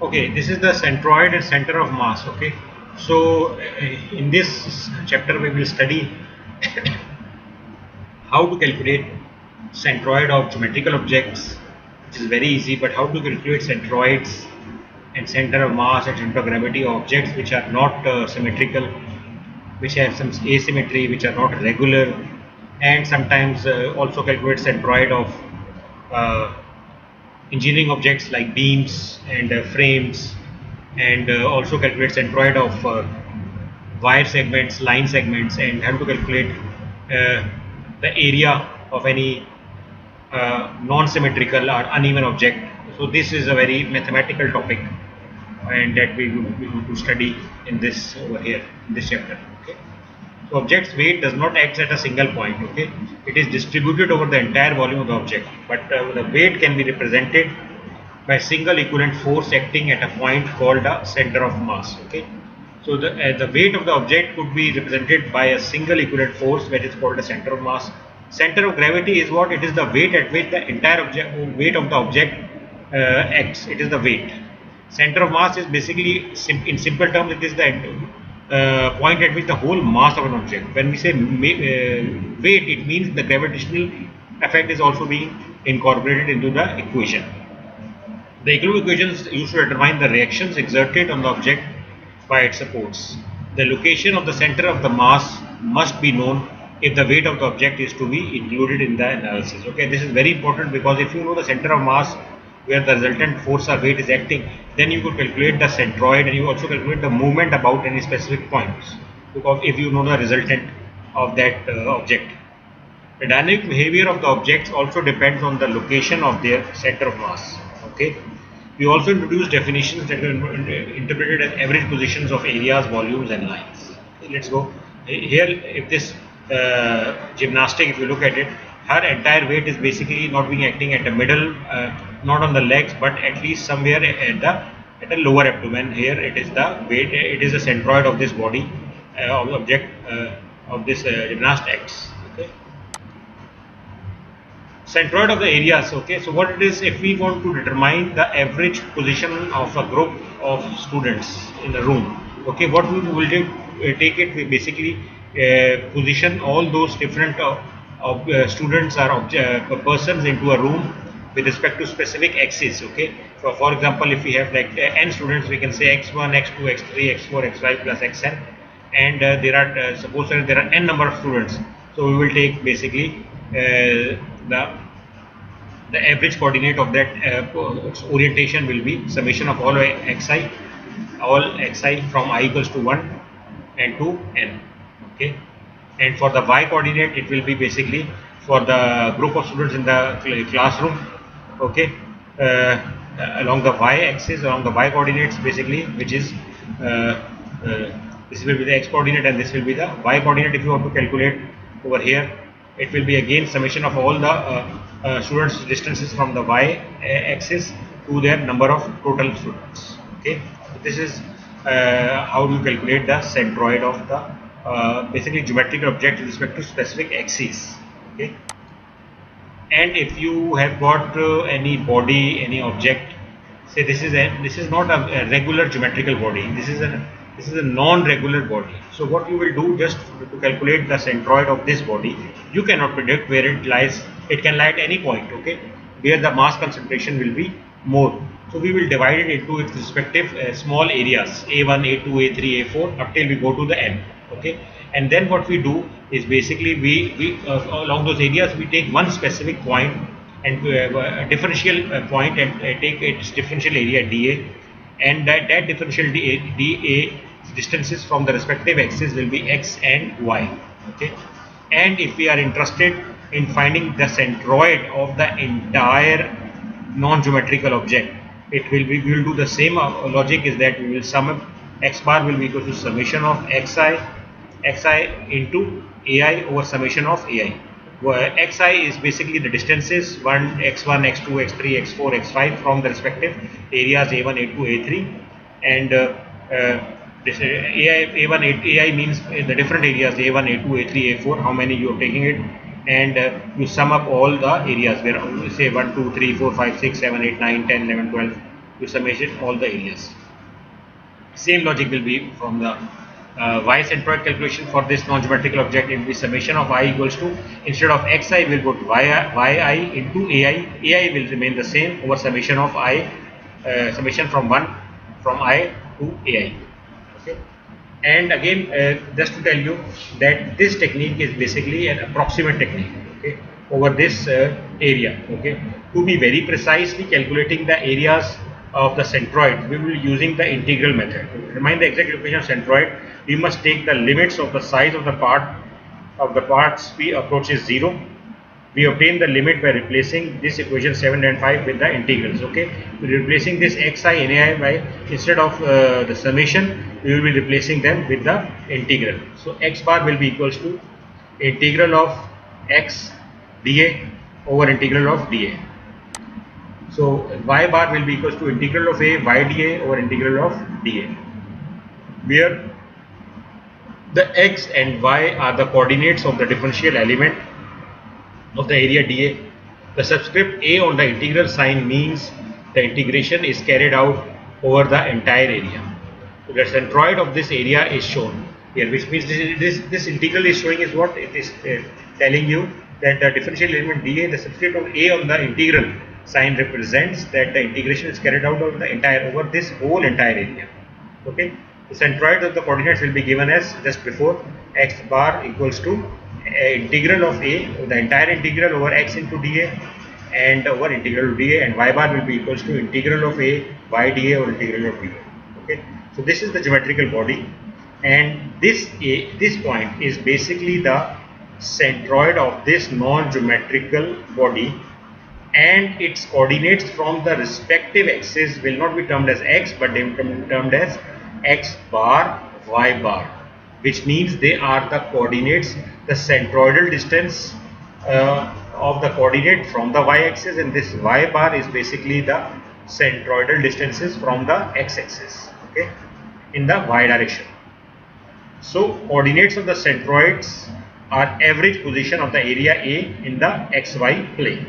Okay, this is the centroid and center of mass. Okay, so in this chapter we will study how to calculate centroid of geometrical objects, which is very easy. But how to calculate centroids and center of mass and center of gravity of objects which are not symmetrical, which have some asymmetry, which are not regular, and sometimes also calculate centroid of uh, engineering objects like beams and frames, and also calculate centroid of wire segments, line segments, and have to calculate the area of any non-symmetrical or uneven object. So this is a very mathematical topic, and that we going to study in this over here in this chapter. Okay. So object's weight does not act at a single point. Okay, it is distributed over the entire volume of the object, but the weight can be represented by single equivalent force acting at a point called a center of mass. Okay, so the weight of the object could be represented by a single equivalent force, which is called a center of mass. Center of gravity is what? It is the weight at which the entire object weight of the object acts. It is the weight. Center of mass is basically, in simple terms, it is the point at which the whole mass of an object. When we say weight, it means the gravitational effect is also being incorporated into the equation. The equilibrium equations used to determine the reactions exerted on the object by its supports. The location of the center of the mass must be known if the weight of the object is to be included in the analysis. Okay, this is very important, because if you know the center of mass where the resultant force or weight is acting, then you could calculate the centroid, and you also calculate the movement about any specific points, because if you know the resultant of that object. The dynamic behavior of the objects also depends on the location of their center of mass. Okay. We also introduce definitions that are interpreted as average positions of areas, volumes, and lines. Okay, let's go. Here, if this gymnastic, if you look at it, her entire weight is basically not being acting at the middle, not on the legs, but at least somewhere at the lower abdomen. Here, it is the weight. It is the centroid of this body of the object of this gymnastics. Okay. Centroid of the areas. Okay, so what it is, if we want to determine the average position of a group of students in the room, okay, what we will do, take it, we basically position all those different students or persons into a room with respect to specific axes. Okay, so for example, if we have like n students, we can say x1, x2, x3, x4, x5 plus xn, and there are suppose there are n number of students, so we will take basically the average coordinate of that orientation will be summation of all xi from I equals to 1 and to n. Okay, and for the y coordinate, it will be basically for the group of students in the classroom. Okay, along the y axis, along the y coordinates basically, which is this will be the x coordinate and this will be the y coordinate. If you want to calculate over here, it will be again summation of all the students' distances from the y axis to their number of total students. Okay, so this is how you calculate the centroid of the basically geometrical object with respect to specific axes. Okay, and if you have got any body, any object, say this is not a regular geometrical body. This is a non-regular body. So what you will do, just to calculate the centroid of this body, you cannot predict where it lies. It can lie at any point, okay, where the mass concentration will be more. So we will divide it into its respective small areas, A1, A2, A3, A4, up till we go to the N. Okay, and then what we do is basically we along those areas we take one specific point and a differential point, and take its differential area dA, and that differential dA distances from the respective axes will be x and y. Okay, and if we are interested in finding the centroid of the entire non-geometrical object, it will be, we will do the same logic, is that we will sum up x bar will be equal to summation of xi into ai over summation of ai, where xi is basically the distances x1, x2, x3, x4, x5 from the respective areas a1, a2, a3, and this A1, AI means the different areas A1, A2, A3, A4, how many you are taking it, and you sum up all the areas where say 1, 2, 3, 4, 5, 6, 7, 8, 9, 10, 11, 12, you summation all the areas. Same logic will be from the y centroid calculation. For this non-geometrical object, it will be summation of I equals to, instead of xi we will put yi into ai will remain the same over summation of I, summation from I to ai. Okay. And again, just to tell you that this technique is basically an approximate technique, okay, over this area. Okay, to be very precisely calculating the areas of the centroid, we will be using the integral method. To determine the exact location of centroid, we must take the limits of the size of the parts p approaches 0. We obtain the limit by replacing this equation 7 and 5 with the integrals. Okay, we're replacing this xi and ai by, instead of the summation, we will be replacing them with the integral. So x bar will be equals to integral of x dA over integral of dA. So y bar will be equals to integral of a y dA over integral of dA, where the x and y are the coordinates of the differential element of the area dA. The subscript a on the integral sign means the integration is carried out over the entire area. So the centroid of this area is shown here, which means this integral is showing is what it is telling you, that the differential element dA, the subscript of a on the integral sign represents that the integration is carried out over the over this whole entire area. Okay, the centroid of the coordinates will be given as just before, x bar equals to integral of a, the entire integral over x into dA and over integral of dA, and y bar will be equals to integral of a y dA over integral of dA. Okay, so this is the geometrical body, and this point is basically the centroid of this non-geometrical body, and its coordinates from the respective axes will not be termed as x, but they will be termed as x bar, y bar, which means they are the coordinates, the centroidal distance of the coordinate from the y-axis, and this y bar is basically the centroidal distances from the x-axis, okay, in the y direction. So coordinates of the centroids are average position of the area A in the xy plane.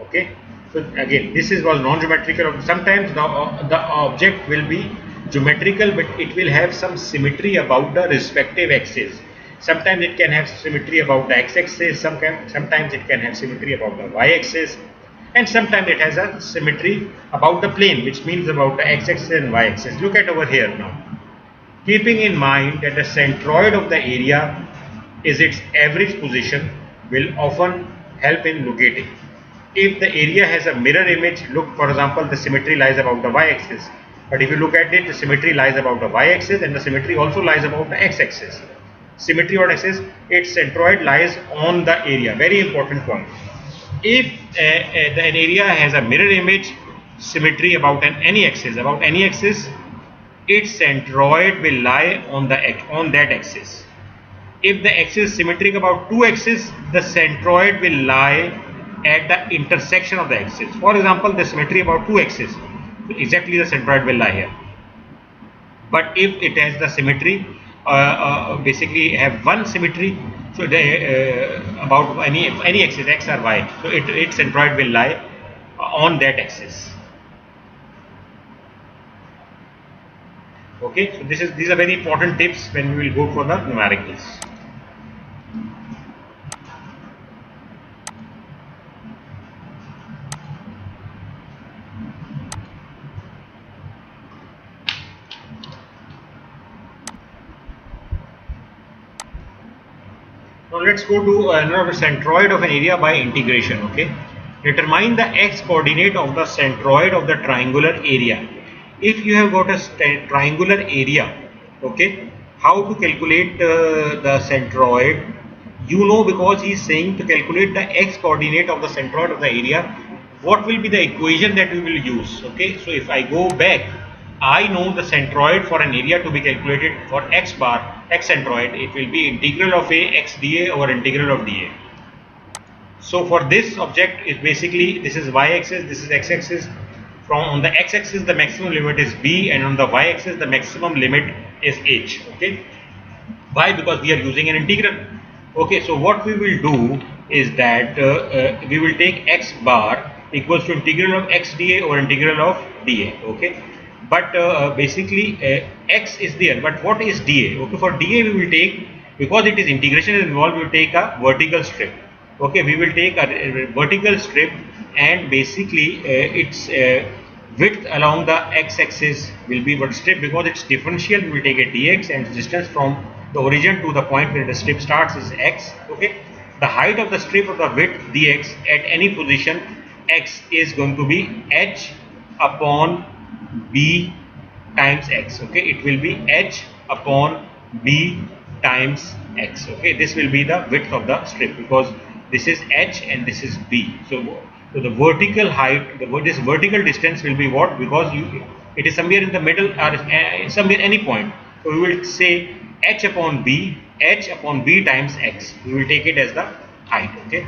Okay, so again, this was non-geometrical. Sometimes the object will be geometrical, but it will have some symmetry about the respective axes. Sometimes it can have symmetry about the x-axis, sometimes it can have symmetry about the y-axis, and sometimes it has a symmetry about the plane, which means about the x-axis and y-axis. Look at over here now. Keeping in mind that the centroid of the area is its average position will often help in locating. If the area has a mirror image, look, for example, the symmetry lies about the y-axis, but if you look at it, the symmetry lies about the y-axis and the symmetry also lies about the x-axis. Symmetry on axis, its centroid lies on the area. Very important point. If an area has a mirror image symmetry about any axis, its centroid will lie on that axis. If the axis is symmetric about two axes, the centroid will lie at the intersection of the axis. For example, the symmetry about two axes, exactly the centroid will lie here. But if it has the symmetry, basically have one symmetry, so about any axis, x or y, so its centroid will lie on that axis. Okay, so these are very important tips when we will go for the numericals. Now let's go to another centroid of an area by integration. Okay, determine the x coordinate of the centroid of the triangular area. If you have got a triangular area, okay, how to calculate the centroid? You know, because he is saying to calculate the x coordinate of the centroid of the area, what will be the equation that we will use? Okay, so if I go back, I know the centroid for an area to be calculated for x bar, x centroid, it will be integral of a x dA over integral of dA. So for this object is basically, this is y-axis, this is x-axis. On the x-axis the maximum limit is b, and on the y-axis the maximum limit is h. Okay, why? Because we are using an integral. Okay, so what we will do is that we will take x bar equals to integral of x dA over integral of dA. Okay, but basically x is there, but what is dA? Okay, for dA we will take, because it is integration is involved, we will take a vertical strip. Okay, we will take a vertical strip, and basically its width along the x-axis will be what strip, because it's differential. We will take a dx, and distance from the origin to the point where the strip starts is x. Okay, the height of the strip of the width dx at any position x is going to be h upon b times x. Okay, it will be h upon b times x. Okay, this will be the width of the strip, because this is h and this is b. So the vertical height, this vertical distance will be what? Because it is somewhere in the middle, or somewhere any point. So we will say h upon b times x. We will take it as the height. Okay.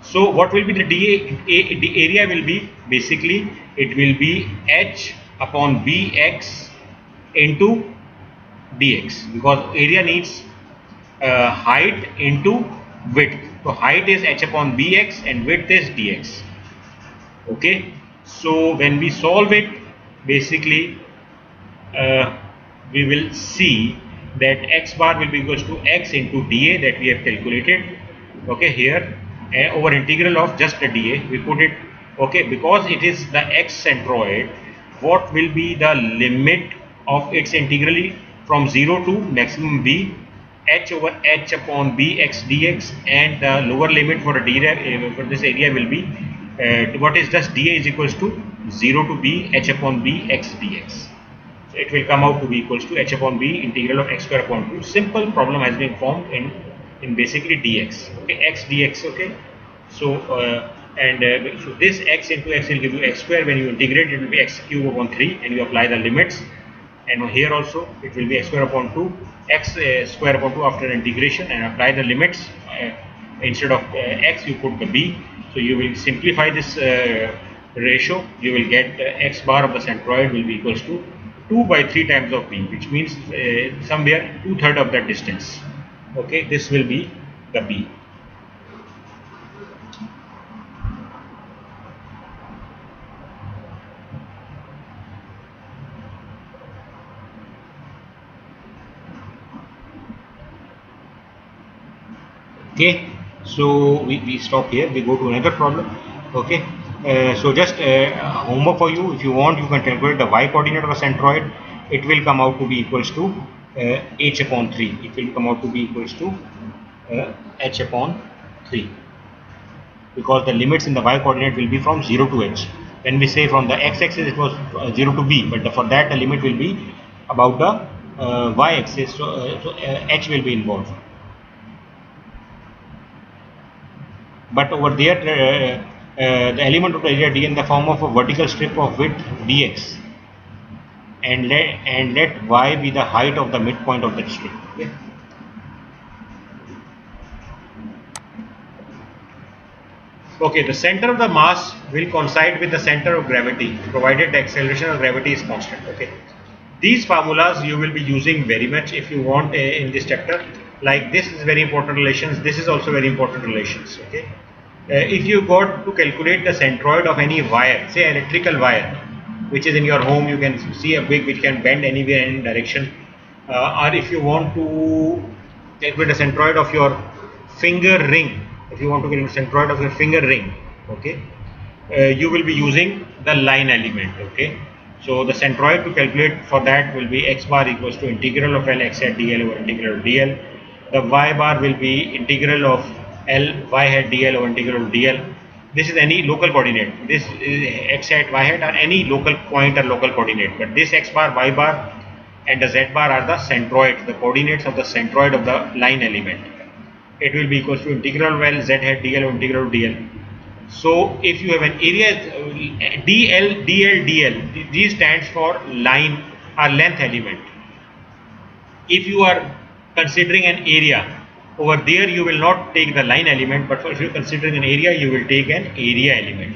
So what will be the the area will be, basically it will be h upon bx into dx, because area needs height into width. So height is h upon bx and width is dx. Okay, so when we solve it, basically we will see that x bar will be equals to x into dA that we have calculated. Okay, here over integral of just the dA we put it. Okay, because it is the x centroid, what will be the limit of its integrally from 0 to maximum b, h over h upon b x dx, and the lower limit for this area will be what is just dA is equals to 0 to b h upon b x dx. So it will come out to be equals to h upon b integral of x square upon 2. Simple problem has been formed in basically dx. Okay, x dx. Okay, so so this x into x will give you x square. When you integrate, it will be x cube upon 3, and you apply the limits. And here also it will be x square upon 2, x square upon 2 after integration, and apply the limits. Instead of x you put the b. So you will simplify this ratio. You will get x bar of the centroid will be equals to 2 by 3 times of b, which means somewhere 2/3 of that distance. Okay, this will be the b. Okay, so we stop here, we go to another problem. Okay, so just homework for you. If you want, you can calculate the y coordinate of a centroid. It will come out to be equals to h upon 3. It will come out to be equals to h upon 3, because the limits in the y coordinate will be from 0 to h. When we say from the x-axis it was 0 to b, but for that the limit will be about the y-axis, so h will be involved. But over there the element of the area d in the form of a vertical strip of width dx, and let y be the height of the midpoint of that strip. Okay. Okay, the center of the mass will coincide with the center of gravity, provided the acceleration of gravity is constant. Okay, these formulas you will be using very much if you want in this chapter. Like this is very important relations. This is also very important relations. Okay, if you got to calculate the centroid of any wire, say electrical wire, which is in your home, you can see a big which can bend anywhere, any direction. Or if you want to calculate the centroid of your finger ring, if you want to calculate the centroid of your finger ring, okay, you will be using the line element. Okay, so the centroid to calculate for that will be x bar equals to integral of L x hat dl over integral of dl. The y bar will be integral of L y hat dl over integral of dl. This is any local coordinate. This is x hat, y hat, or any local point or local coordinate. But this x bar, y bar, and the z bar are the centroids, the coordinates of the centroid of the line element. It will be equals to integral of L z hat dl over integral of dl. So if you have an area dl, these stands for line or length element. If you are considering an area, over there you will not take the line element, but if you are considering an area, you will take an area element.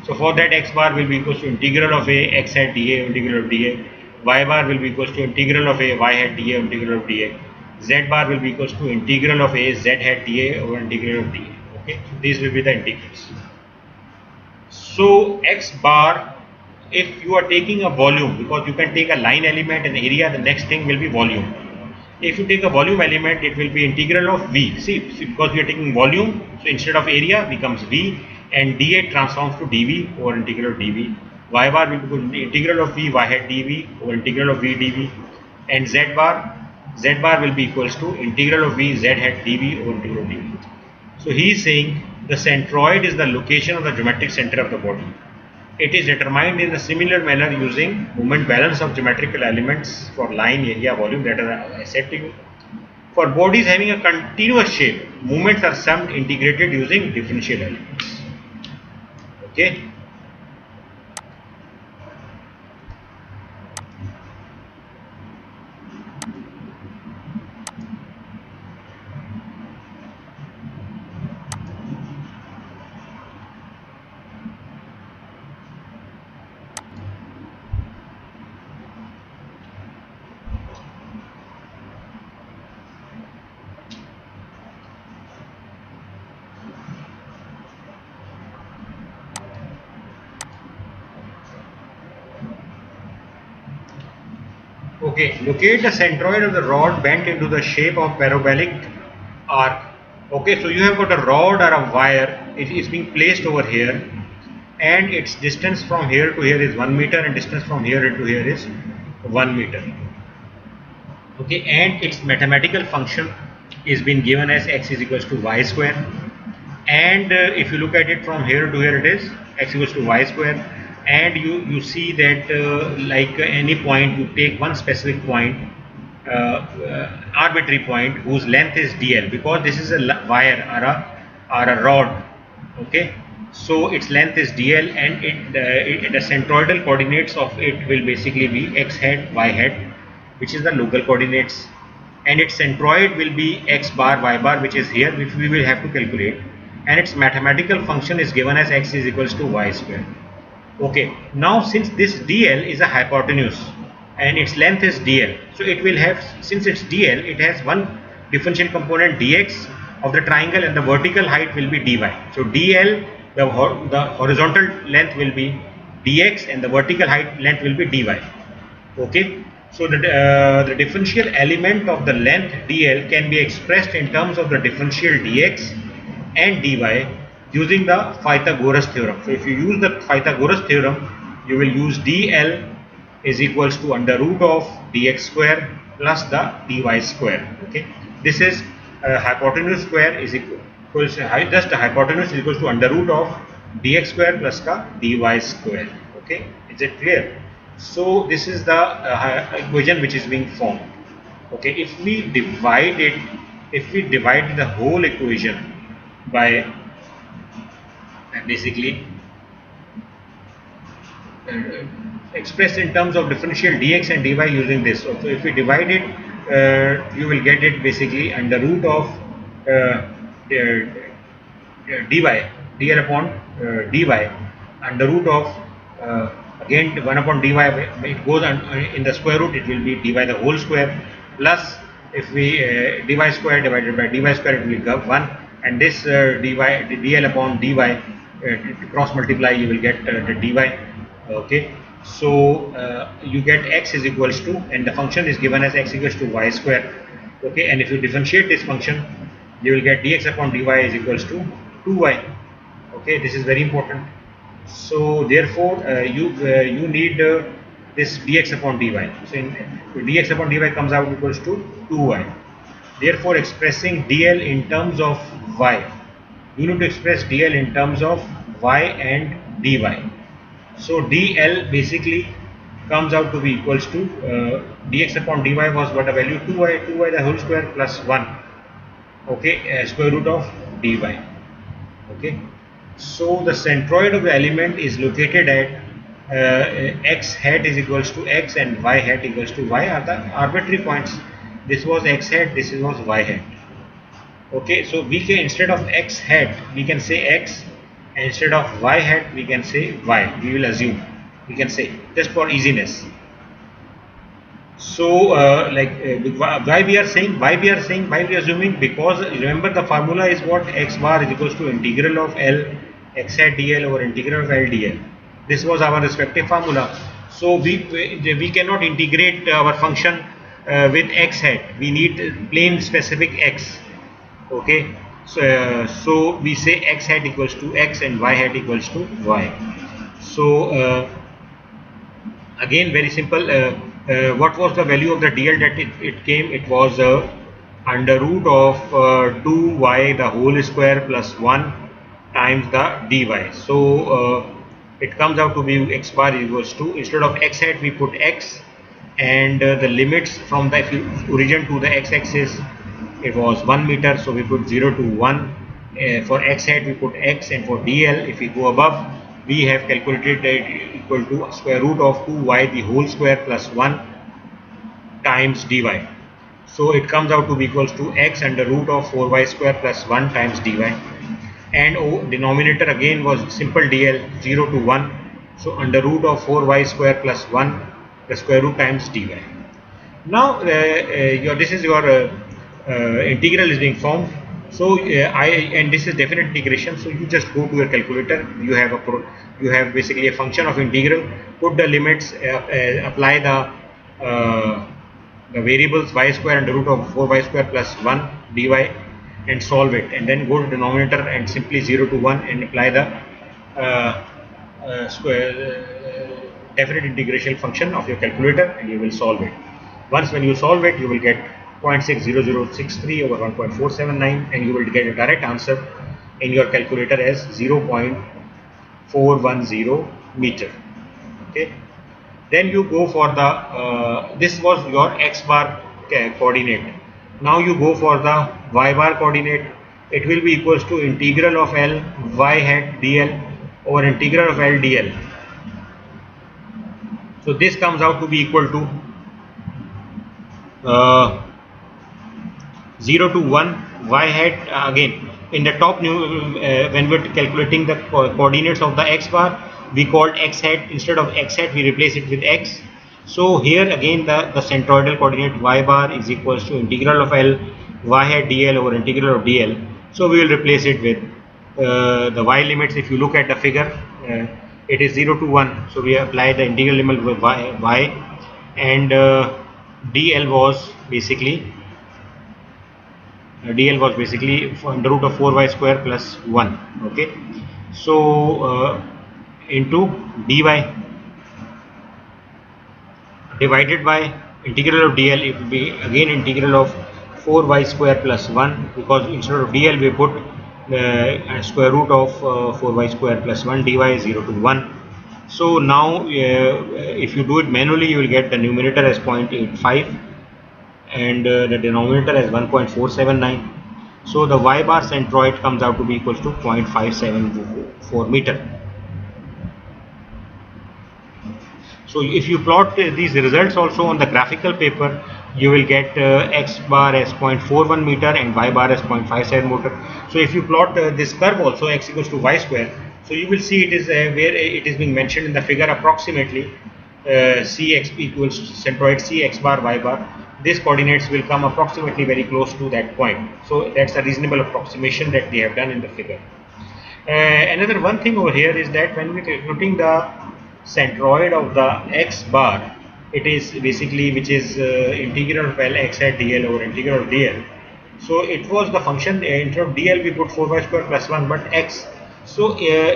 So for that, x bar will be equals to integral of a x hat dA integral of dA, y bar will be equals to integral of a y hat dA integral of dA, z bar will be equals to integral of a z hat dA over integral of dA. Okay, so these will be the integrals. So x bar, if you are taking a volume, because you can take a line element and area, the next thing will be volume. If you take a volume element, it will be integral of v. See, because we are taking volume, so instead of area becomes v, and dA transforms to dv over integral of dv. Y bar will become integral of v y hat dv over integral of v dv, and z bar will be equals to integral of v z hat dv over integral of dv. So he is saying the centroid is the location of the geometric center of the body. It is determined in a similar manner using moment balance of geometrical elements for line, area, volume, that I said to you. For bodies having a continuous shape, moments are summed integrated using differential elements. Okay. Okay, locate the centroid of the rod bent into the shape of parabolic arc. Okay, so you have got a rod or a wire, it is being placed over here, and its distance from here to here is 1 meter, and distance from here to here is 1 meter. Okay, and its mathematical function is being given as x is equals to y square, and if you look at it from here to here, it is x equals to y square, and you see that like any point, you take one specific point, arbitrary point whose length is dl, because this is a wire or a rod. Okay, so its length is dl, and the centroidal coordinates of it will basically be x hat y hat, which is the local coordinates, and its centroid will be x bar y bar, which is here, which we will have to calculate, and its mathematical function is given as x is equals to y square. Okay, now since this dl is a hypotenuse and its length is dl, so it will have, since it's dl, it has one differential component dx of the triangle, and the vertical height will be dy. So dl, the horizontal length will be dx, and the vertical height length will be dy. Okay, so the differential element of the length dl can be expressed in terms of the differential dx and dy using the Pythagoras theorem. So if you use the Pythagoras theorem, you will use dl is equals to under root of dx square plus the dy square. Okay, this is hypotenuse square is equals just the hypotenuse is equals to under root of dx square plus the dy square. Okay, is it clear? So this is the equation which is being formed. Okay, if we divide the whole equation by basically expressed in terms of differential dx and dy using this. So if we divide it, you will get it basically under root of dy, dl upon dy, under root of again 1 upon dy, it goes in the square root, it will be dy the whole square, plus if we dy square divided by dy square, it will become 1, and this dl upon dy, to cross multiply, you will get the dy. Okay, so you get x is equals to, and the function is given as x equals to y square. Okay, and if you differentiate this function, you will get dx upon dy is equals to 2y. Okay, this is very important. So therefore you need this dx upon dy. So dx upon dy comes out equals to 2y. Therefore, expressing dl in terms of y, you need to express dl in terms of y and dy. So dl basically comes out to be equals to dx upon dy was what a value, 2y the whole square plus 1. Okay, square root of dy. Okay, so the centroid of the element is located at x hat is equals to x and y hat equals to y are the arbitrary points. This was x hat, this was y hat. Okay, so we can, instead of x hat we can say x, and instead of y hat we can say y. We will assume, we can say, just for easiness. So why we are assuming, because remember the formula is what, x bar is equals to integral of L x hat dl over integral of L dl. This was our respective formula. So we cannot integrate our function with x hat. We need plain specific x. Okay. So we say x hat equals to x and y hat equals to y. So again, very simple. What was the value of the dl that it came? It was under root of 2y the whole square plus 1 times the dy. So it comes out to be x bar equals to, instead of x hat we put x, and the limits from the origin to the x-axis, it was 1 meter, so we put 0 to 1. For x hat we put x, and for dl, if we go above, we have calculated that equal to square root of 2y the whole square plus 1 times dy. So it comes out to be equals to x under root of 4y square plus 1 times dy, and denominator again was simple dl 0 to 1, so under root of 4y square plus 1 the square root times dy. Now this is your integral is being formed. So and this is definite integration, so you just go to your calculator, you have basically a function of integral, put the limits, apply the variables y square under root of 4y square plus 1 dy, and solve it, and then go to denominator and simply 0 to 1 and apply the definite integration function of your calculator, and you will solve it. Once when you solve it, you will get 0.60063 over 1.479, and you will get a direct answer in your calculator as 0.410 meter. Okay. Then you go for the this was your x bar coordinate. Now you go for the y bar coordinate. It will be equals to integral of L y hat dl over integral of L dl. So this comes out to be equal to 0 to 1 y hat, again in the top when we are calculating the coordinates of the x bar, we called x hat, instead of x hat we replace it with x. So here again the centroidal coordinate y bar is equals to integral of L y hat dl over integral of dl. So we will replace it with the y limits. If you look at the figure, it is 0 to 1, so we apply the integral limit with y, and dl was basically under root of 4y square plus 1. Okay, so into dy divided by integral of dl, it will be again integral of 4y square plus 1, because instead of dl we put square root of 4y square plus 1 dy 0 to 1. So now if you do it manually, you will get the numerator as 0.85 and the denominator as 1.479. So the y bar centroid comes out to be equals to 0.574 meter. So if you plot these results also on the graphical paper, you will get x bar as 0.41 meter and y bar as 0.57 meter. So if you plot this curve also, x equals to y square, so you will see it is where it is being mentioned in the figure approximately cx equals centroid c x bar y bar. These coordinates will come approximately very close to that point. So that's a reasonable approximation that they have done in the figure. Another one thing over here is that when we are calculating the centroid of the x bar, it is basically which is integral of L x hat dl over integral of dl. So it was the function instead of dl we put 4y square plus 1, but x. So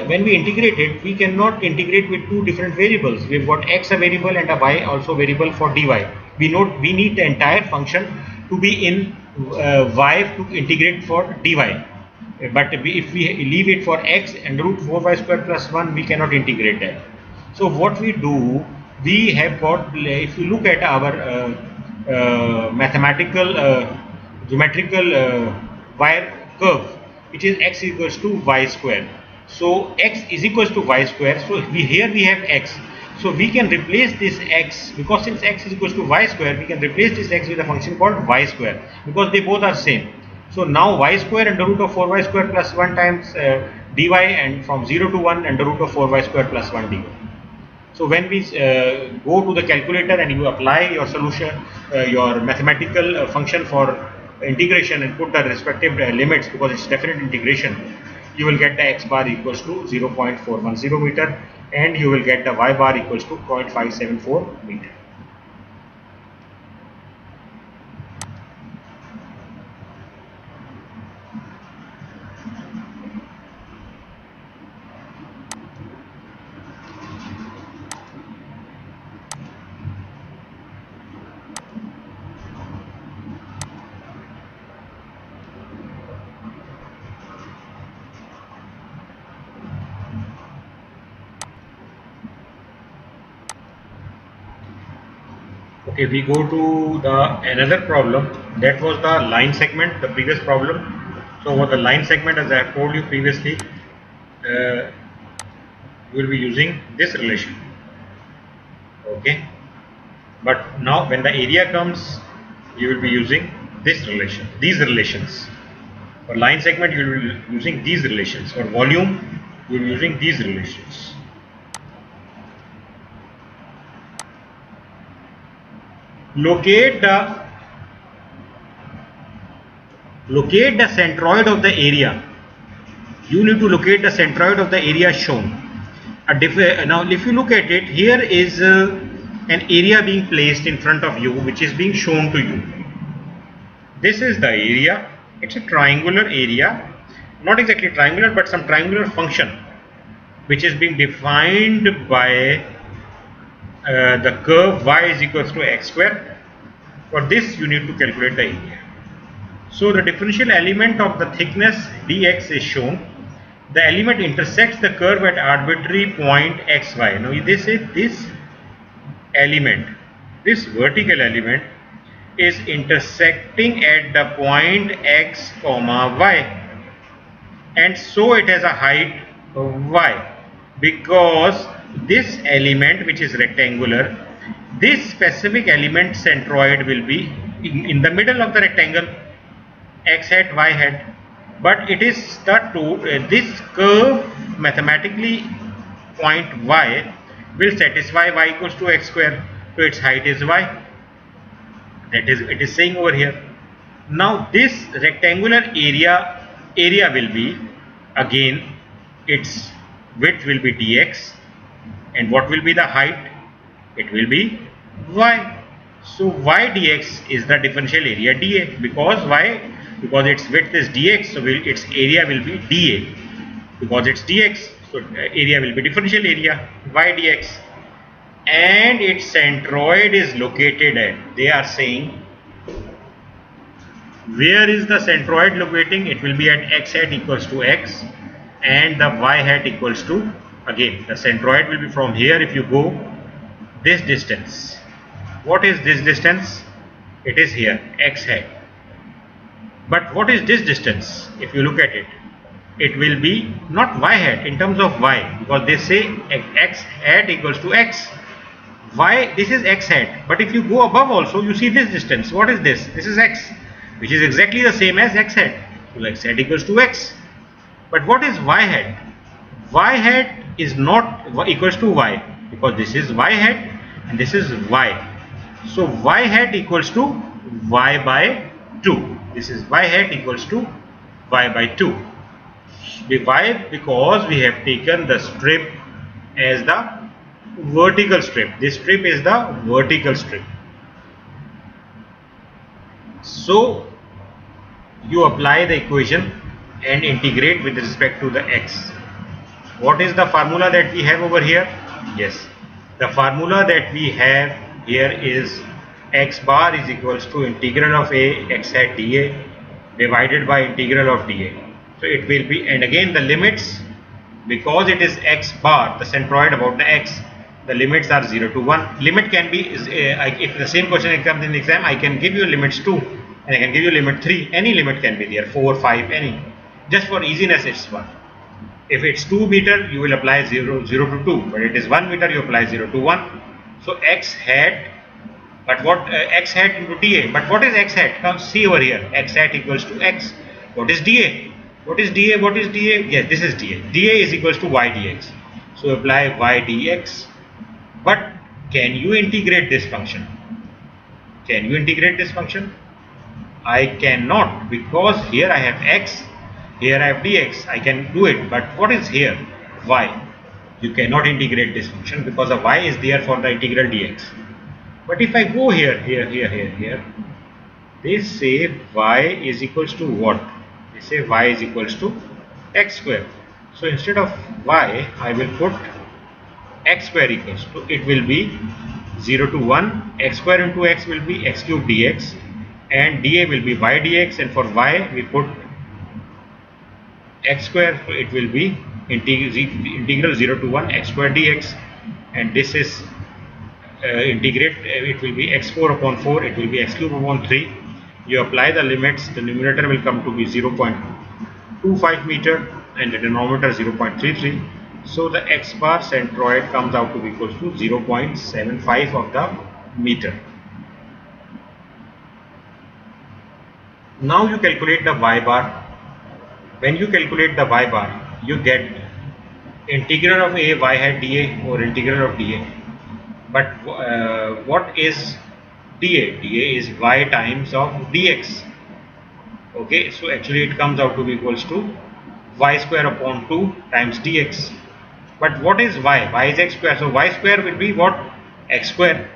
when we integrate it, we cannot integrate with two different variables. We've got x a variable and a y also variable for dy. We need the entire function to be in y to integrate for dy. But if we leave it for x and root 4y square plus 1, we cannot integrate that. So what we do, we have got, if you look at our mathematical geometrical wire curve, it is x equals to y square. So x is equals to y square. So here we have x. So we can replace this x, because since x is equals to y square, we can replace this x with a function called y square, because they both are same. So now y square under root of 4y square plus 1 times dy, and from 0 to 1 under root of 4y square plus 1 dy. So when we go to the calculator and you apply your solution, your mathematical function for integration and put the respective limits, because it's definite integration, you will get the x bar equals to 0.410 meter, and you will get the y bar equals to 0.574 meter. Okay, we go to the another problem. That was the line segment, the previous problem. So for the line segment, as I have told you previously, we will be using this relation. Okay, but now when the area comes, you will be using this relation, these relations. For line segment, you will be using these relations. For volume, you will be using these relations. Locate the centroid of the area. You need to locate the centroid of the area shown. Now if you look at it, here is an area being placed in front of you, which is being shown to you. This is the area. It's a triangular area, not exactly triangular, but some triangular function which is being defined by the curve y is equals to x square. For this you need to calculate the area. So the differential element of the thickness dx is shown. The element intersects the curve at arbitrary point xy. Now this is this element, this vertical element is intersecting at the point x comma y, and so it has a height of y, because this element, which is rectangular, this specific element centroid will be in the middle of the rectangle, x hat y hat, but it is this curve mathematically point y will satisfy y equals to x square, so its height is y. That is, it is saying over here. Now this rectangular area will be, again, its width will be dx, and what will be the height? It will be y. So y dx is the differential area dA, because y, because its width is dx, so its area will be dA, because it's dx, so area will be differential area y dx, and its centroid is located at, they are saying, where is the centroid locating? It will be at x hat equals to x, and the y hat equals to, again, the centroid will be from here. If you go this distance, what is this distance? It is here, x hat. But what is this distance? If you look at it, it will be not y hat in terms of y, because they say x hat equals to x. Y, this is x hat, but if you go above also, you see this distance. What is this? This is x, which is exactly the same as x hat. So x hat equals to x. But what is y hat? Y hat is not equals to y, because this is y hat and this is y. So y hat equals to y by 2. This is y hat equals to y by 2. Why? Because we have taken the strip as the vertical strip. This strip is the vertical strip. So you apply the equation and integrate with respect to the x. What is the formula that we have over here? Yes, the formula that we have here is x bar is equals to integral of a x hat dA divided by integral of dA. So it will be, and again the limits, because it is x bar, the centroid about the x, the limits are 0 to 1. Limit can be, if the same question comes in the exam, I can give you limits 2 and I can give you limit 3. Any limit can be there, 4, 5, any. Just for easiness it's 1. If it's 2 meter, you will apply 0 to 2, but it is 1 meter, you apply 0 to 1. So x hat, but what x hat into dA, but what is x hat? Come see over here, x hat equals to x. What is dA? What is dA? What is dA? Yes, this is dA. dA is equals to y dx. So apply y dx. But can you integrate this function? Can you integrate this function? I cannot, because here I have x, Here I have dx, I can do it, but what is here? Y. You cannot integrate this function because the y is there for the integral dx. But if I go here, they say y is equals to what? They say y is equals to x square. So instead of y, I will put x square equals to, it will be 0 to 1, x square into x will be x cube dx, and dA will be y dx, and for y we put x square, so it will be integral 0 to 1 x square dx, and this is integrate, it will be x4 upon 4, it will be x cube upon 3. You apply the limits, the numerator will come to be 0.25 meter and the denominator 0.33. So the x bar centroid comes out to be equals to 0.75 of the meter. Now you calculate the y bar. When you calculate the y bar, you get integral of a y hat dA or integral of dA. But what is dA? dA is y times of dx. Okay, so actually it comes out to be equals to y square upon 2 times dx. But what is y? Y is x square. So y square will be what? X square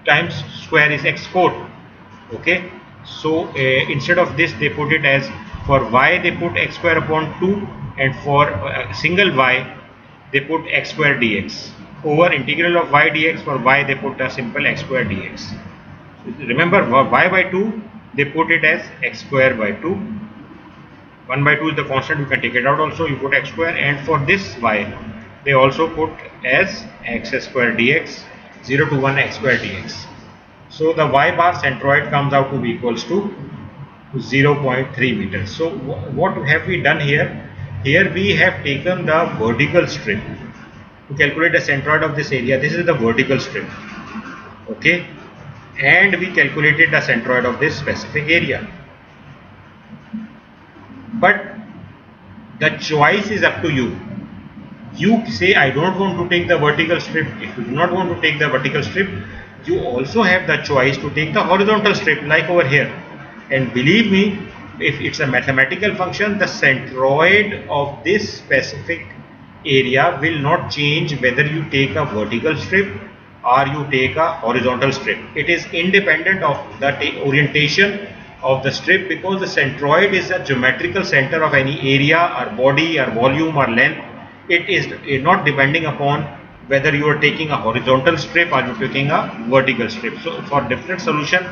times square is x4. Okay, so instead of this they put it as, for y they put x square upon 2, and for single y they put x square dx. Over integral of y dx, for y they put a simple x square dx. Remember, y by 2 they put it as x square by 2. 1 by 2 is the constant, you can take it out also, you put x square, and for this y they also put as x square dx, 0 to 1 x square dx. So the y bar centroid comes out to be equals to 0.3 meters. So what have we done here? Here we have taken the vertical strip to calculate the centroid of this area. This is the vertical strip, okay, and we calculated the centroid of this specific area. But the choice is up to you. You say I don't want to take the vertical strip. If you do not want to take the vertical strip, you also have the choice to take the horizontal strip, like over here. And believe me, if it's a mathematical function, the centroid of this specific area will not change whether you take a vertical strip or you take a horizontal strip. It is independent of the orientation of the strip, because the centroid is a geometrical center of any area or body or volume or length. It is not depending upon whether you are taking a horizontal strip or you are taking a vertical strip. So for different solution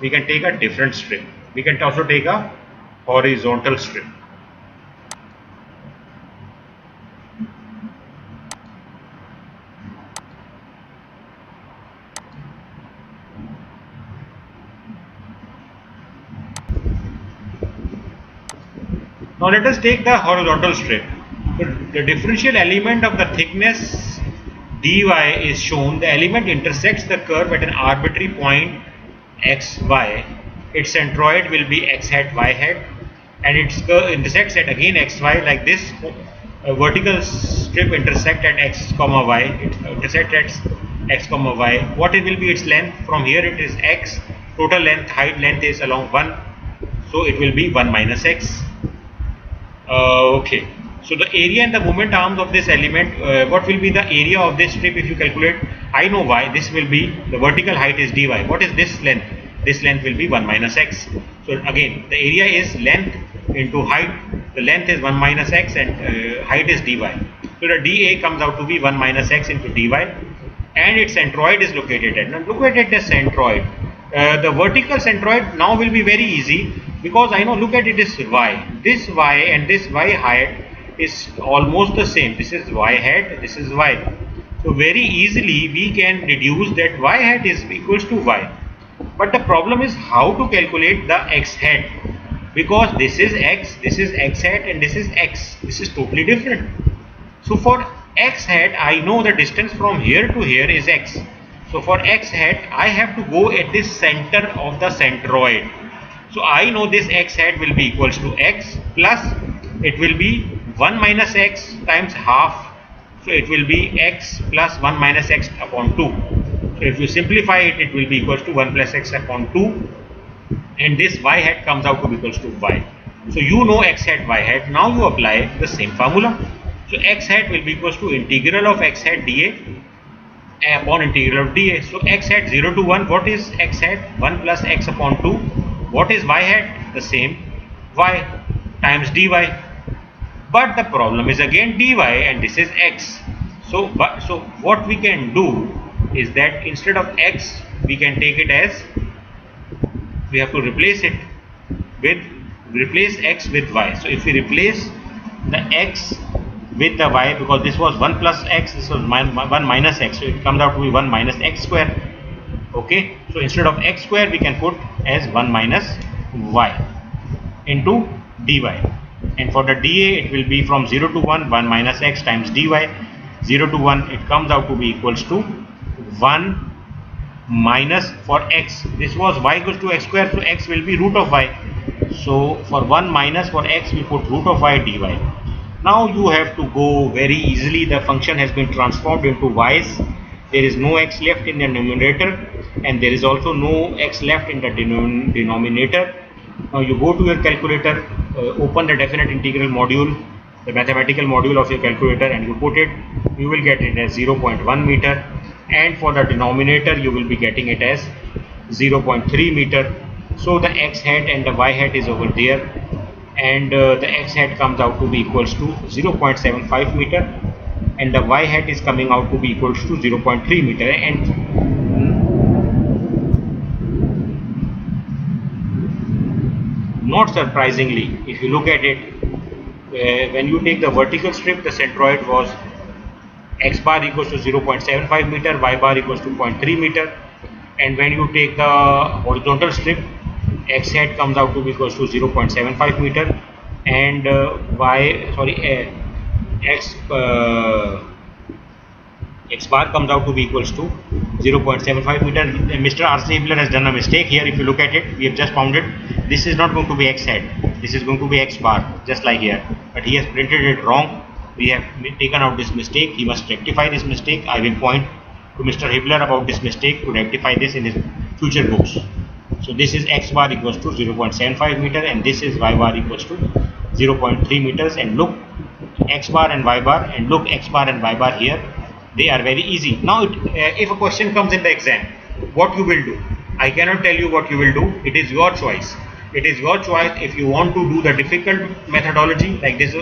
we can take a different strip. We can also take a horizontal strip. Now let us take the horizontal strip. So the differential element of the thickness dy is shown. The element intersects the curve at an arbitrary point xy. Its centroid will be x hat y hat, and its curve intersects at again xy, like this. A vertical strip intersect at x comma y. It intersects at x comma y. What it will be its length? From here it is x. Total length, height length is along 1. So it will be 1 minus x. Okay. So the area and the moment arms of this element, what will be the area of this strip if you calculate? I know y, this will be, the vertical height is dy. What is this length? This length will be 1 minus x. So again, the area is length into height. The length is 1 minus x and height is dy. So the dA comes out to be 1 minus x into dy, and its centroid is located at. Now look at the centroid. The vertical centroid now will be very easy, because I know, look at it, is y. This y and this y height is almost the same. This is y hat, this is y. So very easily we can deduce that y hat is equals to y. But the problem is how to calculate the x hat, because this is x hat, and this is x. This is totally different. So for x hat, I know the distance from here to here is x. So for x hat, I have to go at this center of the centroid. So I know this x hat will be equals to x plus, it will be 1 minus x times half. So it will be x plus 1 minus x upon 2. So if you simplify it, it will be equals to 1 plus x upon 2, and this y hat comes out to be equals to y. So you know x hat, y hat. Now you apply the same formula. So x hat will be equals to integral of x hat dA upon integral of dA. So x hat 0 to 1, what is x hat? 1 plus x upon 2. What is y hat? The same, y times dy. But the problem is again dy, and this is x. So what we can do is that instead of x, we can take it as, we have to replace x with y. So if we replace the x with the y, because this was 1 plus x, this was 1 minus x, so it comes out to be 1 minus x square. Okay, so instead of x square, we can put as 1 minus y into dy, and for the dA it will be from 0 to 1, 1 minus x times dy. 0 to 1, it comes out to be equals to 1 minus, for x, this was y equals to x square, so x will be root of y. So for 1 minus, for x we put root of y dy. Now you have to go very easily, the function has been transformed into y's. There is no x left in the numerator, and there is also no x left in the denominator. Now you go to your calculator, open the definite integral module, the mathematical module of your calculator, and you put it, you will get it as 0.1 meter, and for the denominator you will be getting it as 0.3 meter. So the x hat and the y hat is over there, and the x hat comes out to be equals to 0.75 meter, and the y hat is coming out to be equals to 0.3 meter. And not surprisingly, if you look at it, when you take the vertical strip, the centroid was x bar equals to 0.75 meter, y bar equals to 0.3 meter, and when you take the horizontal strip, x hat comes out to be equals to 0.75 meter, and x bar comes out to be equals to 0.75 meter. Mr. R.C. Hibbeler has done a mistake here. If you look at it, we have just found it. This is not going to be x hat. This is going to be x bar, just like here. But he has printed it wrong. We have taken out this mistake. He must rectify this mistake. I will point to Mr. Hibbeler about this mistake to rectify this in his future books. So this is x bar equals to 0.75 meter, and this is y bar equals to 0.3 meters. And look, x bar and y bar, and look, x bar and y bar here, they are very easy. Now if a question comes in the exam, what you will do? I cannot tell you what you will do. It is your choice. It is your choice. If you want to do the difficult methodology like this,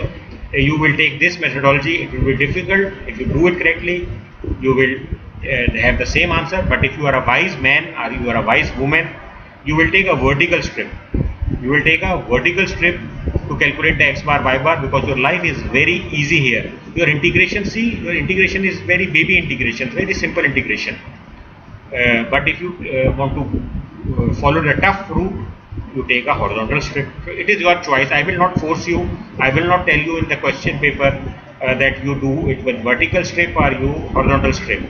you will take this methodology. It will be difficult. If you do it correctly, you will have the same answer. But if you are a wise man or you are a wise woman, you will take a vertical strip. You will take a vertical strip to calculate the x bar, y bar, because your life is very easy here. Your integration, see, your integration is very baby integration, very simple integration. But if you want to follow the tough route, you take a horizontal strip. So it is your choice. I will not force you. I will not tell you in the question paper that you do it with vertical strip or you horizontal strip.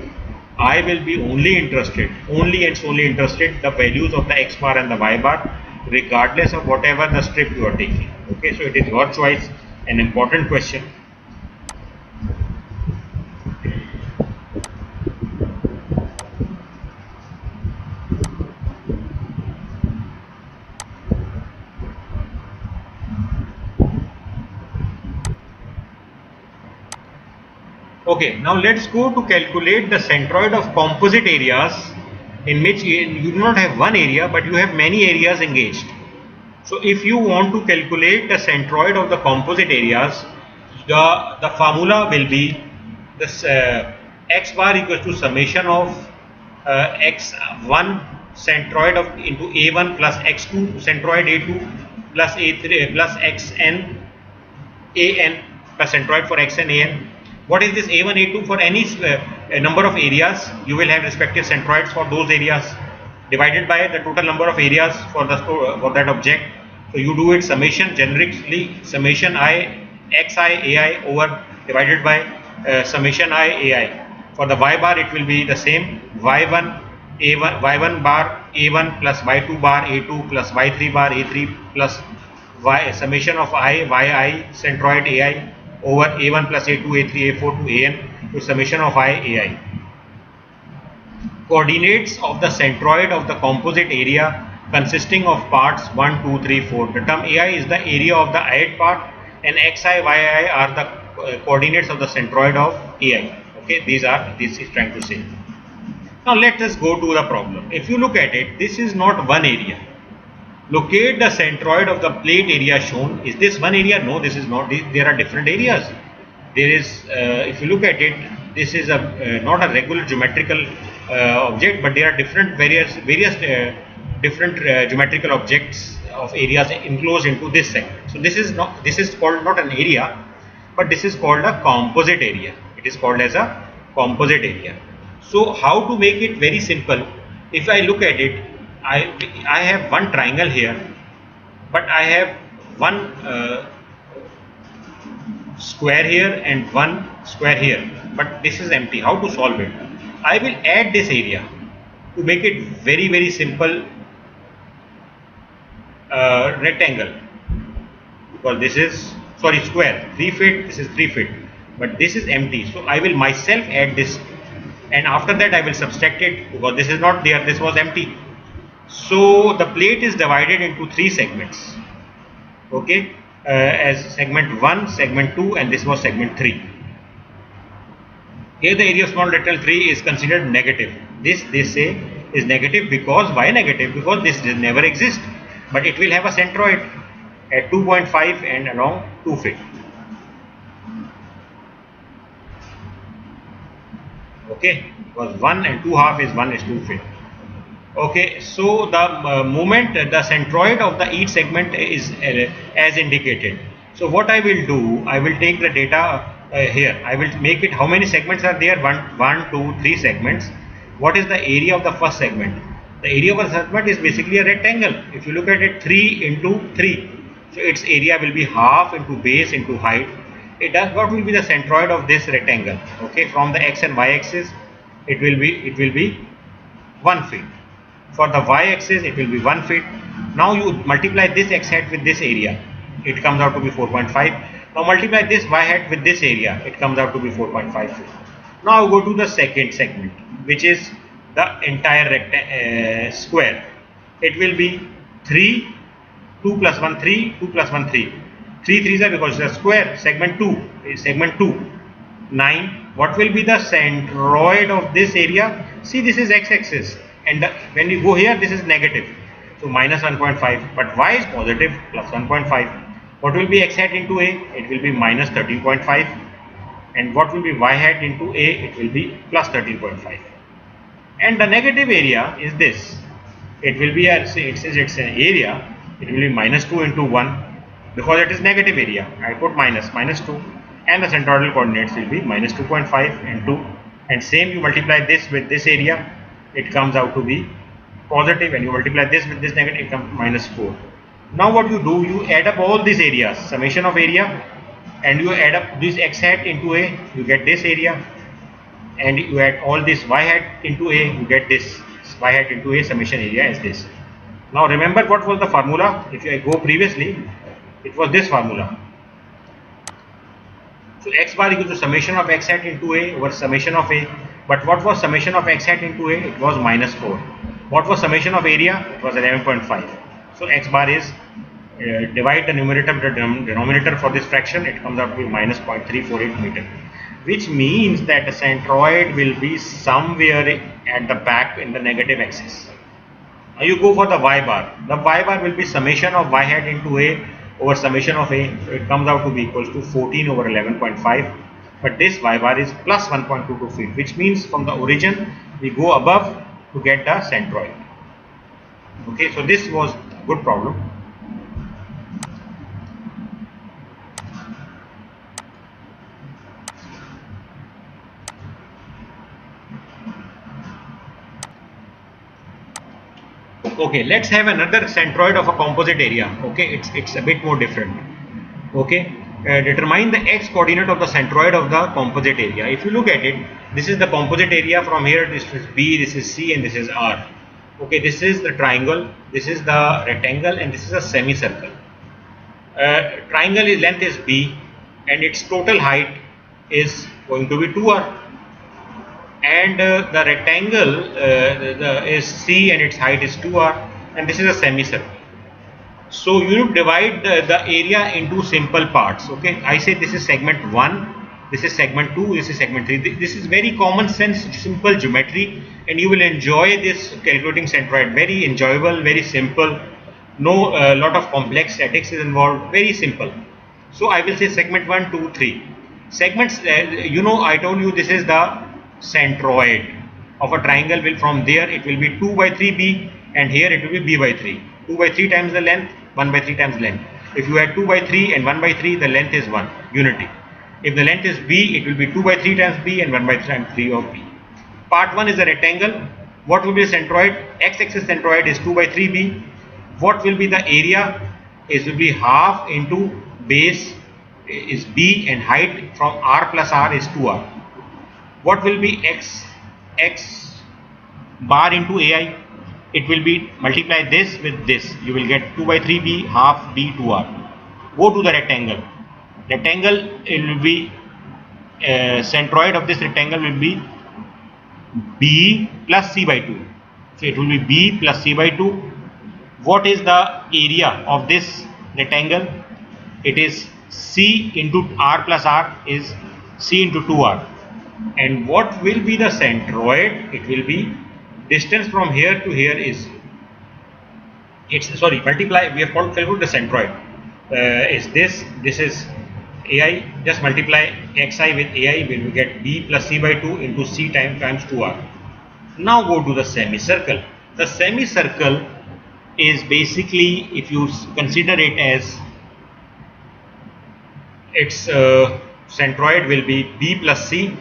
I will be only interested, only and solely interested, the values of the x bar and the y bar, regardless of whatever the strip you are taking. Okay, so it is your choice. An important question. Okay, now let's go to calculate the centroid of composite areas, in which you do not have one area but you have many areas engaged. So if you want to calculate the centroid of the composite areas, the formula will be this x bar equals to summation of x1 centroid of into a1 plus x2 centroid a2 plus a3 plus xn an plus centroid for xn an. What is this a1, a2? For any number of areas, you will have respective centroids for those areas divided by the total number of areas for that object. So you do it summation, generically summation I xi ai over divided by summation I ai. For the y bar, it will be the same, y1 bar a1 plus y2 bar a2 plus y3 bar a3 plus y summation of I yi centroid ai over a1 plus a2 a3 a4 to an to summation of I ai. Coordinates of the centroid of the composite area consisting of parts 1, 2, 3, 4. The term AI is the area of the ith part, and xi, yi are the coordinates of the centroid of AI. Okay, this is trying to say. Now let us go to the problem. If you look at it, this is not one area. Locate the centroid of the plate area shown. Is this one area? No, this is not. There are different areas. There is, if you look at it, this is a not a regular geometrical object, but there are various different geometrical objects of areas enclosed into this segment. So this is called not an area, but this is called a composite area. It is called as a composite area. So how to make it very simple? If I look at it, I have one triangle here, but I have one square here and one square here, but this is empty. How to solve it? I will add this area to make it very simple rectangle, because this is square, 3 feet, this is 3 feet, but this is empty. So I will myself add this, and after that I will subtract it, because this is not there, this was empty. So the plate is divided into 3 segments, okay, as segment 1, segment 2, and this was segment 3. Here the area of small rectangle 3 is considered negative. This they say is negative, because why negative? Because this will never exist, but it will have a centroid at 2.5 and along 2 feet. Okay, because 1 and 2 half is 1 is 2 feet. Okay, so the moment the centroid of the each segment is as indicated. So what I will do, I will take the data here. I will make it, how many segments are there? 1, 2, 3 segments. What is the area of the first segment? The area of a segment is basically a rectangle. If you look at it, 3 into 3. So its area will be half into base into height. What will be the centroid of this rectangle? Okay, from the x and y axis, it will be 1 feet. For the y-axis, it will be 1 feet. Now you multiply this x hat with this area, it comes out to be 4.5. Now multiply this y hat with this area, it comes out to be 4.5 feet. Now go to the second segment, which is the entire square. It will be 3, 2 plus 1, 3, 2 plus 1, 3. 3 3s are because it's a square. Segment 2 is segment 2. 9. What will be the centroid of this area? See, this is x-axis. And when you go here, this is negative, so minus 1.5, but y is positive, plus 1.5. What will be x hat into a? It will be minus 13.5, and what will be y hat into a? It will be plus 13.5. And the negative area is this. It will be it says it's an area. It will be minus 2 into 1, because it is negative area. I put minus 2, and the centroidal coordinates will be minus 2.5 and 2. And same, you multiply this with this area, it comes out to be positive, and you multiply this with this negative, it comes minus 4. Now what you do, you add up all these areas, summation of area, and you add up this x hat into a, you get this area, and you add all this y hat into a, you get this y hat into a, summation area as this. Now remember what was the formula? If I go previously, it was this formula. So x bar equals to summation of x hat into a over summation of a. But what was summation of x hat into a? It was minus 4. What was summation of area? It was 11.5. So x bar is, divide the numerator with the denominator for this fraction, it comes out to be minus 0.348 meter. Which means that the centroid will be somewhere at the back in the negative axis. Now you go for the y bar. The y bar will be summation of y hat into a over summation of a. So it comes out to be equals to 14 over 11.5. But this y bar is plus 1.22 feet, which means from the origin we go above to get the centroid. Okay, so this was a good problem. Okay, let's have another centroid of a composite area. Okay, it's a bit more different. Okay, determine the x coordinate of the centroid of the composite area. If you look at it, this is the composite area. From here, this is B, this is C, and this is R. Okay, this is the triangle, this is the rectangle, and this is a semicircle. Triangle is length is B, and its total height is going to be 2R. And the rectangle is C, and its height is 2R. and this is a semicircle. So you divide the area into simple parts. Okay, I say this is segment 1, this is segment 2, this is segment 3. This is very common sense, simple geometry, and you will enjoy this calculating centroid. Very enjoyable, very simple. No lot of complex statics is involved. Very simple. So I will say segment 1, 2, 3. Segments. I told you this is the centroid of a triangle. Will from there it will be 2 by 3b, and here it will be b by 3. 2 by 3 times the length, 1 by 3 times length. If you add 2 by 3 and 1 by 3, the length is 1, unity. If the length is b, it will be 2 by 3 times b and 1 by 3 times 3 of b. Part 1 is a rectangle. What will be the centroid? X-axis centroid is 2 by 3b. What will be the area? It will be half into base is b, and height from r plus r is 2r. What will be x bar into ai? It will be multiply this with this. You will get 2 by 3b half b 2r. Go to the rectangle. Rectangle, it will be centroid of this rectangle will be b plus c by 2. So it will be b plus c by 2. What is the area of this rectangle? It is c into r plus r is c into 2r. And what will be the centroid? It will be distance from here to here is multiply. We have calculated the centroid is this is ai. Just multiply xi with ai, will get b plus c by 2 into c times 2r. Now go to the semicircle. The semicircle is basically, if you consider it as its centroid will be b plus c.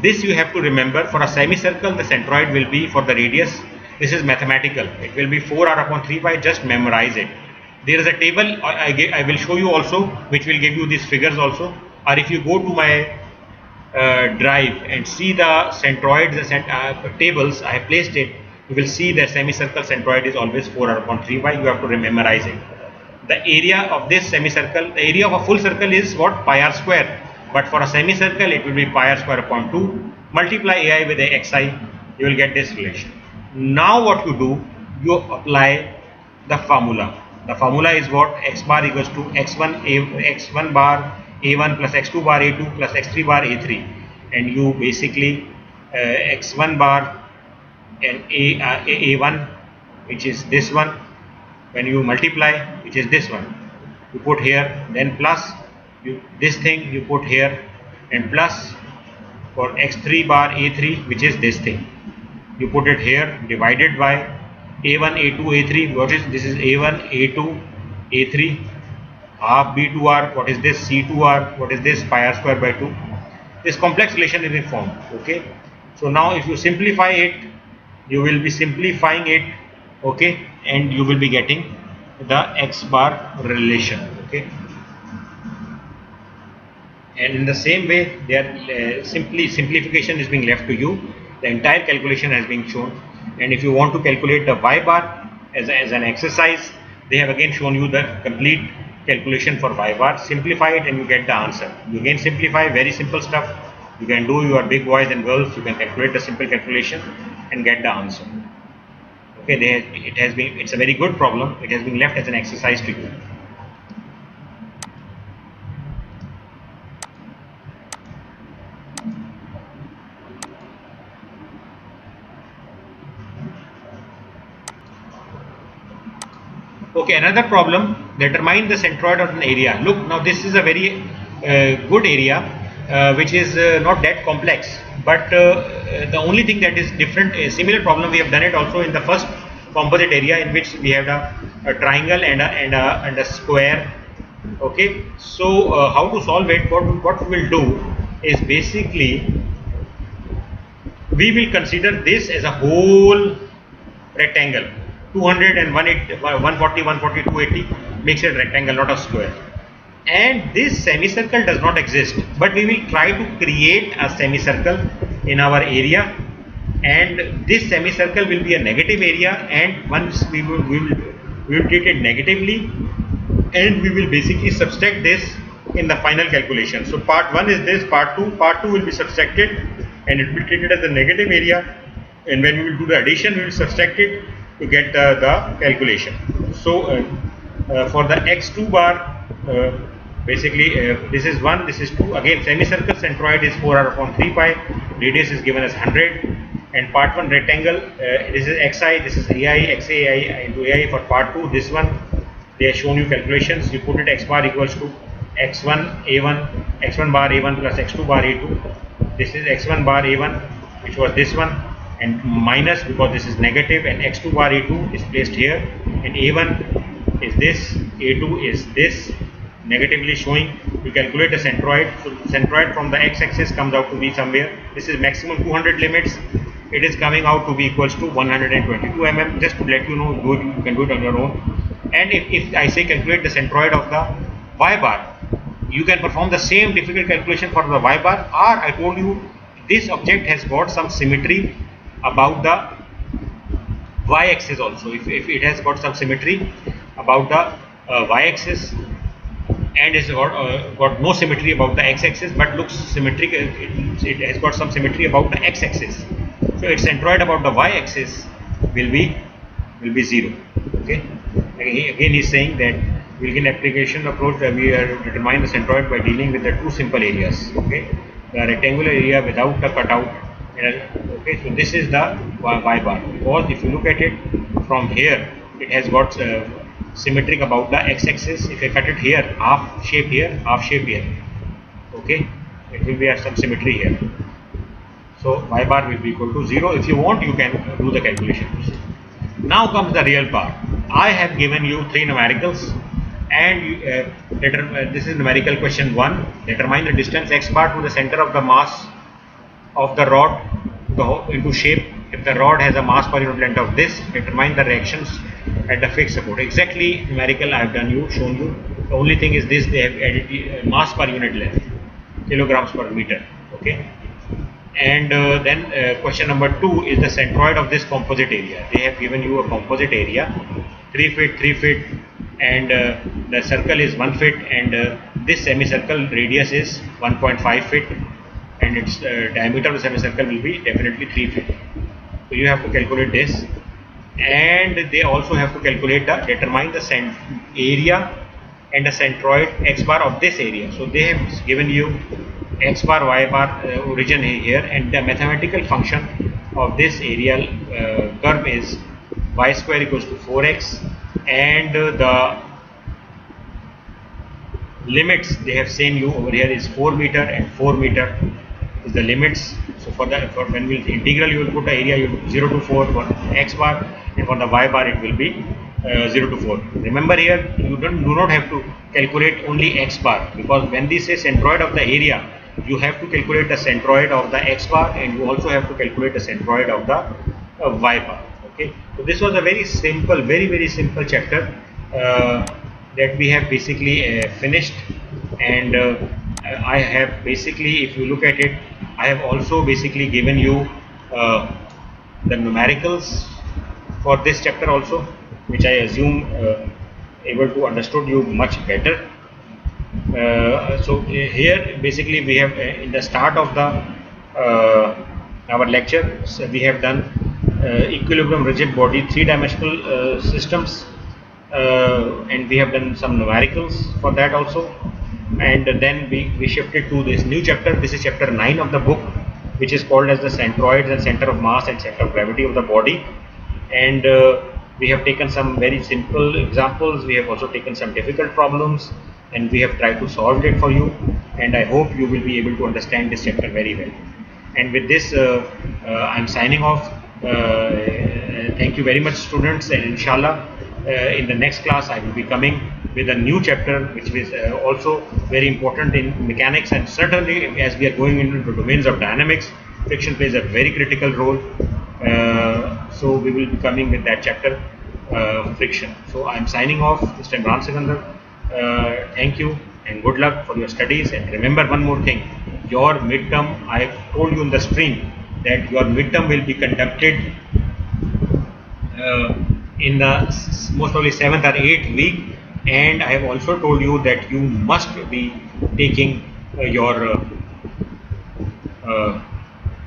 This you have to remember. For a semicircle, the centroid will be for the radius. This is mathematical. It will be 4r upon 3 pi. Just memorize it. There is a table I will show you also, which will give you these figures also. Or if you go to my drive and see the centroids, the tables I have placed it, you will see the semicircle centroid is always 4r upon 3 pi. You have to memorize it. The area of this semicircle, the area of a full circle is what? Pi r square. But for a semicircle, it will be pi r square upon 2. Multiply ai with a xi, you will get this relation. Now what you do, you apply the formula. The formula is what? X bar equals to x1 bar a1 plus x2 bar a2 plus x3 bar a3. And you basically x1 bar and a1, which is this one. When you multiply, which is this one, you put here, then plus this thing you put here, and plus for x3 bar a3, which is this thing, you put it here, divided by a1 a2 a3. What is this? Is a1 a2 a3 half b2r. What is this? c2r. What is this? Pi r square by 2. This complex relation is being formed. Okay, so now if you simplify it, you will be simplifying it, okay, and you will be getting the x bar relation. Okay, and in the same way, there simplification is being left to you. The entire calculation has been shown, and if you want to calculate the y bar as an exercise, they have again shown you the complete calculation for y bar. Simplify it and you get the answer. You again simplify, very simple stuff. You can do, your big boys and girls, you can calculate the simple calculation and get the answer. Okay, it's a very good problem. It has been left as an exercise to you. Okay, another problem, determine the centroid of an area. Look, now this is a very good area, which is not that complex, but the only thing that is different, a similar problem we have done it also in the first composite area, in which we have a triangle and a square. Okay, so how to solve it? What we will do is basically we will consider this as a whole rectangle. 200 and 140, 140, 280 makes it rectangle, not a square. And this semicircle does not exist, but we will try to create a semicircle in our area, and this semicircle will be a negative area, and once we will treat it negatively, and we will basically subtract this in the final calculation. So part 1 is this, part 2 will be subtracted and it will be treated as a negative area, and when we will do the addition, we will subtract it to get the calculation. So for the x2 bar, basically this is 1, this is 2. Again, semicircle centroid is 4r upon 3 pi, radius is given as 100, and part 1 rectangle, this is xi, this is ai, xai into ai. For part 2, this one they have shown you calculations. You put it x bar equals to x1 a1, x1 bar a1 plus x2 bar a2. This is x1 bar a1, which was this one, and minus, because this is negative, and x2 bar a2 is placed here, and a1 is this, a2 is this, negatively showing. You calculate the centroid. So centroid from the x-axis comes out to be somewhere. This is maximum 200 limits. It is coming out to be equals to 122 mm. Just to let you know, you can do it on your own. And if I say calculate the centroid of the y bar, you can perform the same difficult calculation for the y bar. Or I told you this object has got some symmetry about the y-axis also. If it has got some symmetry about the y-axis, and it's got no symmetry about the x-axis, but looks symmetric, it has got some symmetry about the x-axis. So its centroid about the y-axis will be 0. Okay. Again, he is saying that we will get application approach that we are determine the centroid by dealing with the two simple areas. Okay, the rectangular area without the cutout. Okay, so this is the y bar, because if you look at it from here, it has got symmetric about the x-axis. If I cut it here, half shape here, half shape here. Okay, it will be some symmetry here. So y bar will be equal to 0. If you want, you can do the calculations. Now comes the real part. I have given you 3 numericals, and this is numerical question 1. Determine the distance x bar to the center of the mass of the rod into shape. If the rod has a mass per unit length of this, determine the reactions at the fixed support. Exactly numerical I have shown you. The only thing is this, they have added mass per unit length, kilograms per meter. Okay. And then question number 2 is the centroid of this composite area. They have given you a composite area, 3 feet, 3 feet, and the circle is 1 feet, and this semicircle radius is 1.5 feet, and its diameter of the semicircle will be definitely 3 feet. So you have to calculate this, and they also have to calculate determine the area and the centroid x bar of this area. So they have given you x bar, y bar origin here, and the mathematical function of this aerial curve is y square equals to 4x, and the limits they have seen you over here is 4 meter and 4 meter is the limits. So for when we integral, you will put the area 0 to 4 for x bar, and for the y bar it will be 0 to 4. Remember here, you do not have to calculate only x bar, because when they say centroid of the area, you have to calculate the centroid of the x bar, and you also have to calculate the centroid of the y bar. Okay, so this was a very simple, very simple chapter that we have basically finished, and I have basically, if you look at it, I have also basically given you the numericals for this chapter also, which I assume able to understood you much better. So here basically we have in the start of the our lecture, so we have done equilibrium rigid body 3-dimensional systems, and we have done some numericals for that also, and then we shifted to this new chapter. This is chapter 9 of the book, which is called as the centroids and center of mass and center of gravity of the body, and we have taken some very simple examples. We have also taken some difficult problems, and we have tried to solve it for you, and I hope you will be able to understand this chapter very well. And with this I am signing off. Thank you very much, students, and inshallah in the next class I will be coming with a new chapter, which is also very important in mechanics, and certainly as we are going into the domains of dynamics, friction plays a very critical role. So we will be coming with that chapter, friction. So I am signing off, Mr. Imran Sikandar. Thank you and good luck for your studies, and remember one more thing, your midterm, I have told you in the stream that your midterm will be conducted in the most probably 7th or 8th week, and I have also told you that you must be taking your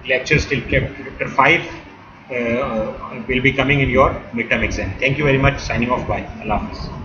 lectures till chapter 5 will be coming in your midterm exam. Thank you very much. Signing off. Bye. Allah Hafiz.